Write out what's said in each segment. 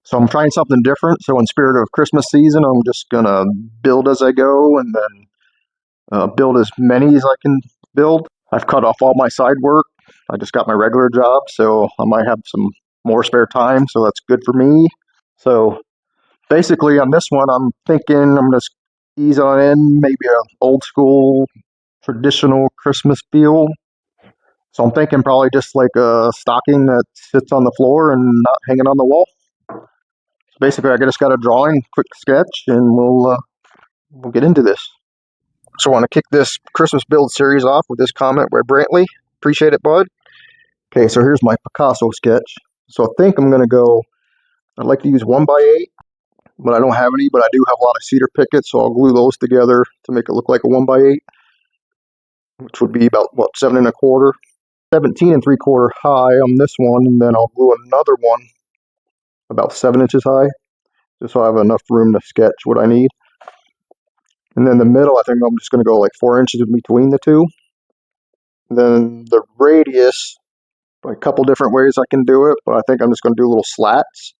So I'm trying something different. So in spirit of Christmas season, I'm just gonna build as I go, and then build as many as I can build. I've cut off all my side work. I just got my regular job, so I might have some more spare time, so that's good for me. So basically on this one, I'm thinking I'm going to ease on in, maybe a old school traditional Christmas feel. So I'm thinking probably just like a stocking that sits on the floor and not hanging on the wall. So basically I just got a drawing, quick sketch, and we'll get into this. So I want to kick this Christmas build series off with this comment by Brantley. Appreciate it, bud. Okay, so here's my Picasso sketch. So I think I'm going to go, I'd like to use 1x8, but I don't have any, but I do have a lot of cedar pickets, so I'll glue those together to make it look like a 1x8, which would be about, what, 7 1/4, 17 3/4 high on this one, and then I'll glue another one about 7 inches high, just so I have enough room to sketch what I need. And then the middle, I think I'm just going to go like 4 inches in between the two. And then the radius, a couple different ways I can do it, but I think I'm just going to do little slats.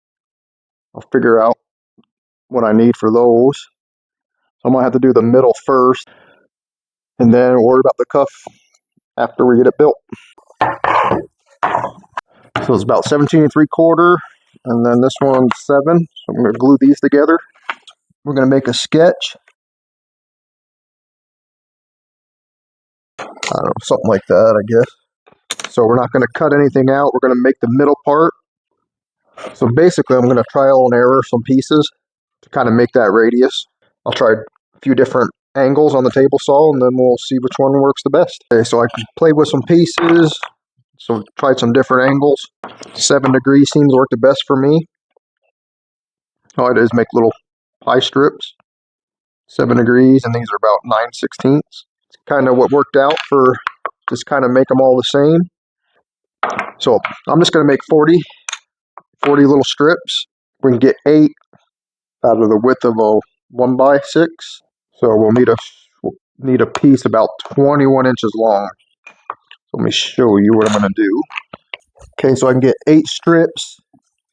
I'll figure out what I need for those. So I might have to do the middle first, and then worry about the cuff after we get it built. So it's about 17 3/4, and then this one's 7. So I'm going to glue these together. We're going to make a sketch. I don't know, something like that, I guess. So we're not going to cut anything out. We're going to make the middle part. So basically, I'm going to trial and error some pieces to kind of make that radius. I'll try a few different angles on the table saw, and then we'll see which one works the best. Okay, so I played with some pieces, so tried some different angles. 7 degrees seems to work the best for me. All I do is make little pie strips, 7 degrees, and these are about 9/16. It's kind of what worked out for just kind of make them all the same. So I'm just going to make 40 little strips. We can get 8 out of the width of a 1x6. So we'll need a piece about 21 inches long. So let me show you what I'm going to do. Okay, so I can get 8 strips,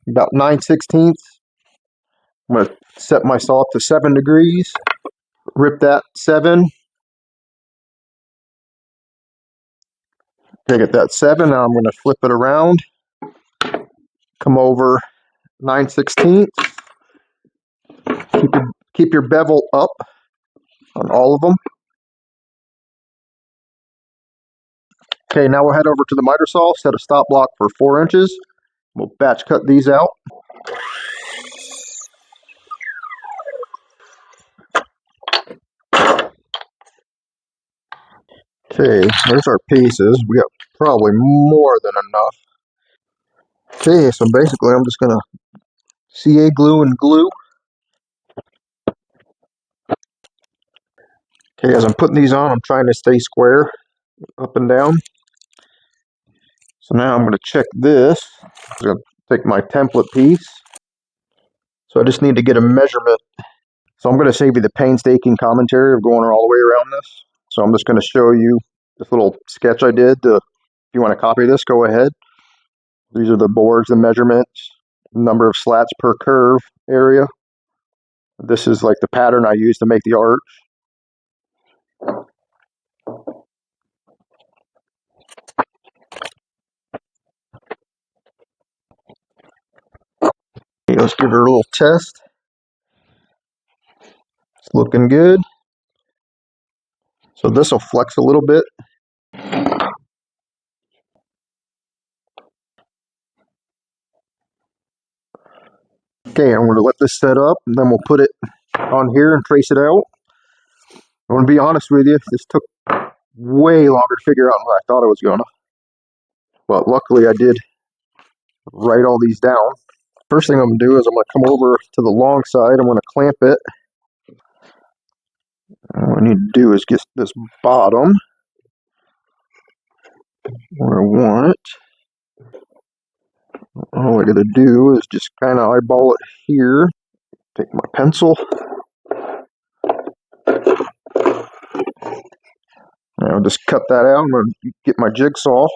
about 9/16. I'm going to set my saw to 7 degrees, rip that 7. Okay, get that 7. Now I'm going to flip it around, come over 9/16. Keep your bevel up on all of them. Okay, now we'll head over to the miter saw, set a stop block for 4 inches. We'll batch cut these out. Okay, there's our pieces. We got probably more than enough. Okay, so basically I'm just going to CA glue and glue. Okay, as I'm putting these on, I'm trying to stay square up and down. So now I'm going to check this. I'm going to take my template piece. So I just need to get a measurement. So I'm going to save you the painstaking commentary of going all the way around this. So I'm just going to show you this little sketch I did. If you want to copy this, go ahead. These are the boards, the measurements, number of slats per curve area. This is like the pattern I use to make the arch. Let's give her a little test. It's looking good. So this will flex a little bit. Okay, I'm going to let this set up, and then we'll put it on here and trace it out. I'm going to be honest with you, this took way longer to figure out than I thought it was going to. But luckily I did write all these down. First thing I'm going to do is I'm going to come over to the long side. I'm going to clamp it. And what I need to do is get this bottom where I want it. All I got to do is just kind of eyeball it here. Take my pencil. And I'll just cut that out. I'm going to get my jigsaw.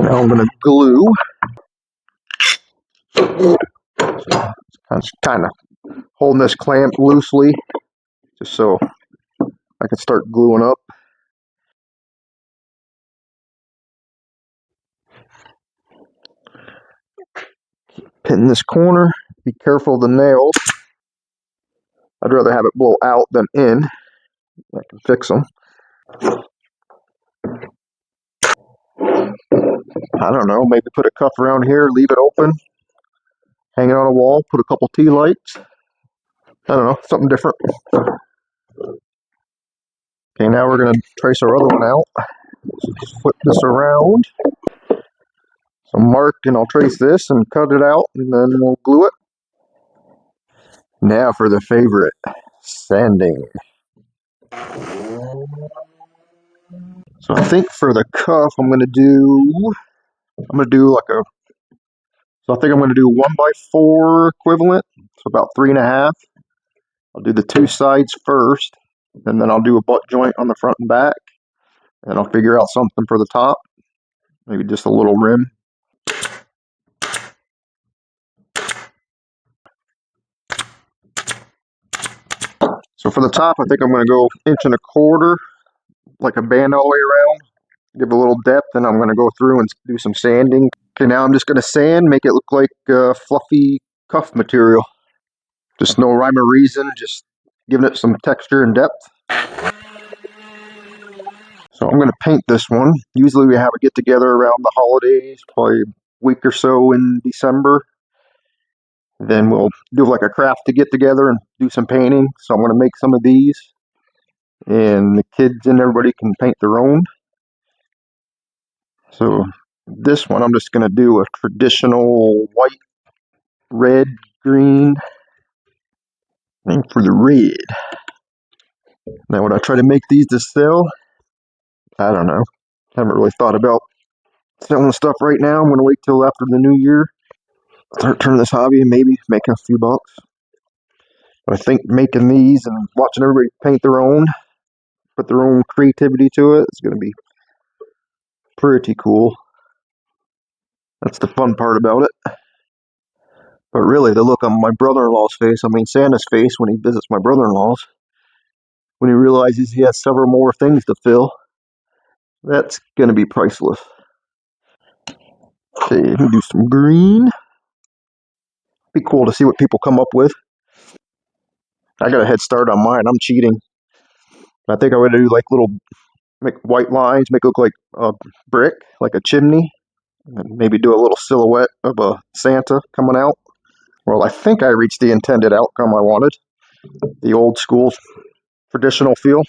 Now I'm going to glue. I'm just kind of holding this clamp loosely just so I can start gluing up. Pin this corner. Be careful of the nails. I'd rather have it blow out than in. I can fix them. I don't know, maybe put a cuff around here, leave it open, hang it on a wall, put a couple tea lights. I don't know, something different. Okay, now we're going to trace our other one out. So just flip this around. So mark, and I'll trace this and cut it out, and then we'll glue it. Now for the favorite, sanding. So I think for the cuff, I'm going to do like a, so I think I'm going to do 1x4 equivalent, so about 3.5. I'll do the two sides first, and then I'll do a butt joint on the front and back, and I'll figure out something for the top, maybe just a little rim. So for the top, I think I'm going to go 1.25 inches, like a band all the way around, give it a little depth, and I'm going to go through and do some sanding. Okay, now I'm just going to sand, make it look like fluffy cuff material. Just no rhyme or reason, just giving it some texture and depth. So I'm going to paint this one. Usually we have a get together around the holidays, probably a week or so in December. Then we'll do like a craft to get together and do some painting. So I'm going to make some of these, and the kids and everybody can paint their own. So this one I'm just going to do a traditional white, red, green. And for the red. Now would I try to make these to sell? I don't know. Haven't really thought about selling stuff right now. I'm going to wait till after the new year. Start turning this hobby and maybe make a few bucks. But I think making these and watching everybody paint their own, put their own creativity to it, is going to be pretty cool. That's the fun part about it. But really, the look on my brother-in-law's face, I mean Santa's face when he visits my brother-in-law's, when he realizes he has several more things to fill, that's going to be priceless. Okay, do some green. Be cool to see what people come up with. I got a head start on mine. I'm cheating. I think I would do like little, make white lines, make it look like a brick, like a chimney, and maybe do a little silhouette of a Santa coming out. Well, I think I reached the intended outcome I wanted. The old school traditional feel.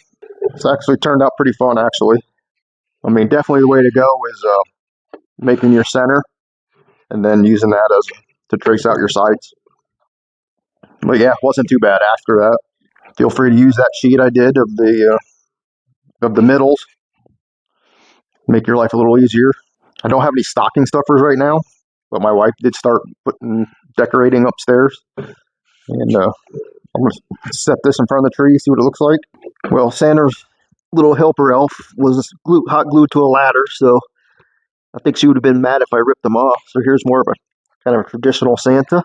It's actually turned out pretty fun, actually. I mean, definitely the way to go is making your center and then using that as to trace out your sides. But yeah, wasn't too bad after that. Feel free to use that sheet I did of the middles. Make your life a little easier. I don't have any stocking stuffers right now, but my wife did start decorating upstairs. And I'm going to set this in front of the tree, see what it looks like. Well, Santa's little helper elf was hot glued to a ladder, so I think she would have been mad if I ripped them off. So here's more of a kind of a traditional Santa.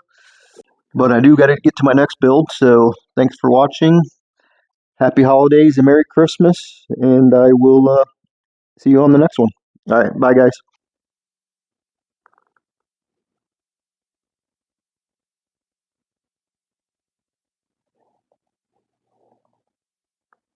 But I do got to get to my next build, so thanks for watching. Happy holidays and Merry Christmas, and I will see you on the next one. All right, bye guys.